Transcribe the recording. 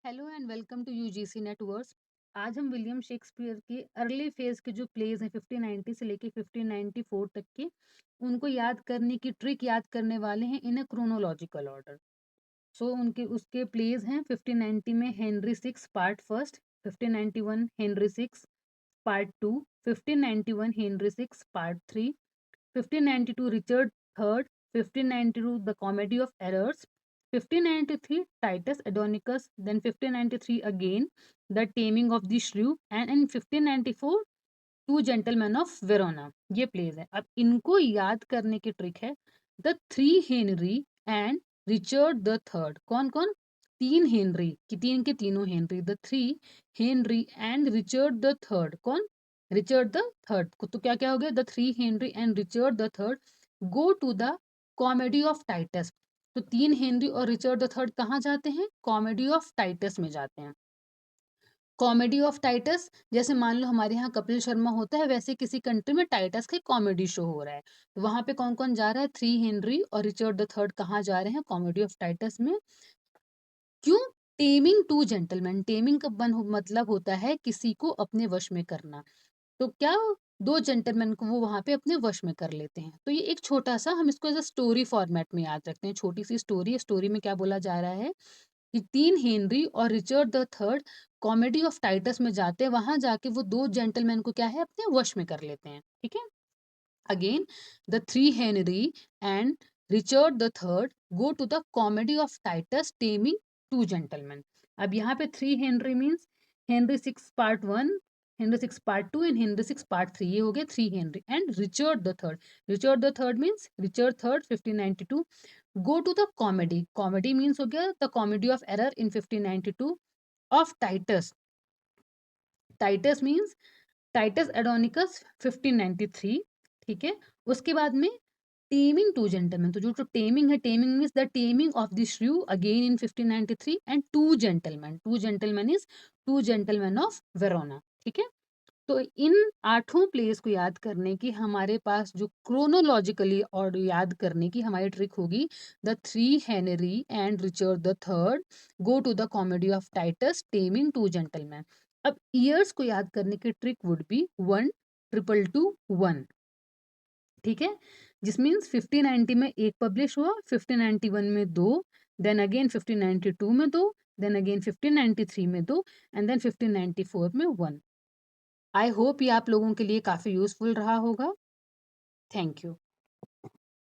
Hello and welcome to UGC networks. आज हम William Shakespeare के अर्ली फेज के जो प्लेज हैं 1590 से लेके 1594 तक के उनको याद करने की ट्रिक याद करने वाले हैं इन अ क्रोनोलॉजिकल ऑर्डर। सो उनके उसके प्लेज हैं 1590 में Henry six part first, 1591 Henry six part to, 1591 Henry six part three, 1592 Richard III, 1592 The Comedy of Errors, 1593 Titus Andronicus, then 1593 again The Taming of the Shrew, and in 1594 two gentleman of Verona. ये plays है। अब इनको याद करने की trick है the three Henry and Richard the third. कौन कौन? तीन हेनरी की, तीन के तीनों Henry, the three Henry and Richard the third. कौन? Richard the third. तो क्या क्या हो गया? The three Henry and Richard the third go to the comedy of Titus. तो तीन हेनरी और रिचर्ड द थर्ड कहाँ जाते हैं? कॉमेडी ऑफ टाइटस में जाते हैं। कॉमेडी ऑफ टाइटस, जैसे मान लो हमारे यहाँ कपिल शर्मा होता है, वैसे किसी कंट्री में टाइटस का कॉमेडी शो हो रहा है। तो वहां पे कौन कौन जा रहा है? थ्री हेनरी और रिचर्ड द थर्ड कहाँ जा रहे हैं? कॉमेडी ऑफ टाइटस में। क्यों? Taming two gentleman. टेमिंग का मतलब होता है किसी को अपने वश में करना। तो क्या? दो जेंटलमैन को वो वहां पे अपने वश में कर लेते हैं। तो ये एक छोटा सा, हम इसको एज अ स्टोरी फॉर्मेट में याद रखते हैं। छोटी सी स्टोरी। स्टोरी में क्या बोला जा रहा है कि तीन हेनरी और Richard the third comedy of Titus में जाते हैं, वहां जाके वो दो जेंटलमैन को क्या है? अपने वश में कर लेते हैं। ठीक है। Again, the three Henry and Richard the third go to the comedy of Titus taming two gentlemen. अब यहाँ पे three Henry means Henry six part one, Henry six part two and Henry six part three. ये हो गए three Henry and Richard the third. Richard the third means Richard third 1592 go to the comedy. Comedy means हो गया the comedy of error in 1592 of Titus. Titus means Titus Andronicus 1593। ठीक है। उसके बाद में टेमिंग टू जेंटलमैन। तो जो taming है, taming means the taming of the shrew again in 1593 and two gentleman. Two gentleman is two gentleman of Verona. ठीक है। तो इन आठों प्लेस को याद करने की हमारे पास जो क्रोनोलॉजिकली और याद करने की हमारी ट्रिक होगी the three Henry and Richard the third go to the comedy of Titus taming two gentlemen. अब ईयर्स को याद करने की ट्रिक वुड बी 1 2 2 1। ठीक है। जिस मीन्स 1590 में एक पब्लिश हुआ, 1591 में दो, देन अगेन 1592 में दो, देन अगेन 1593 में दो, एंड देन 1594 में वन। आई होप ये आप लोगों के लिए काफ़ी यूज़फुल रहा होगा। Thank you.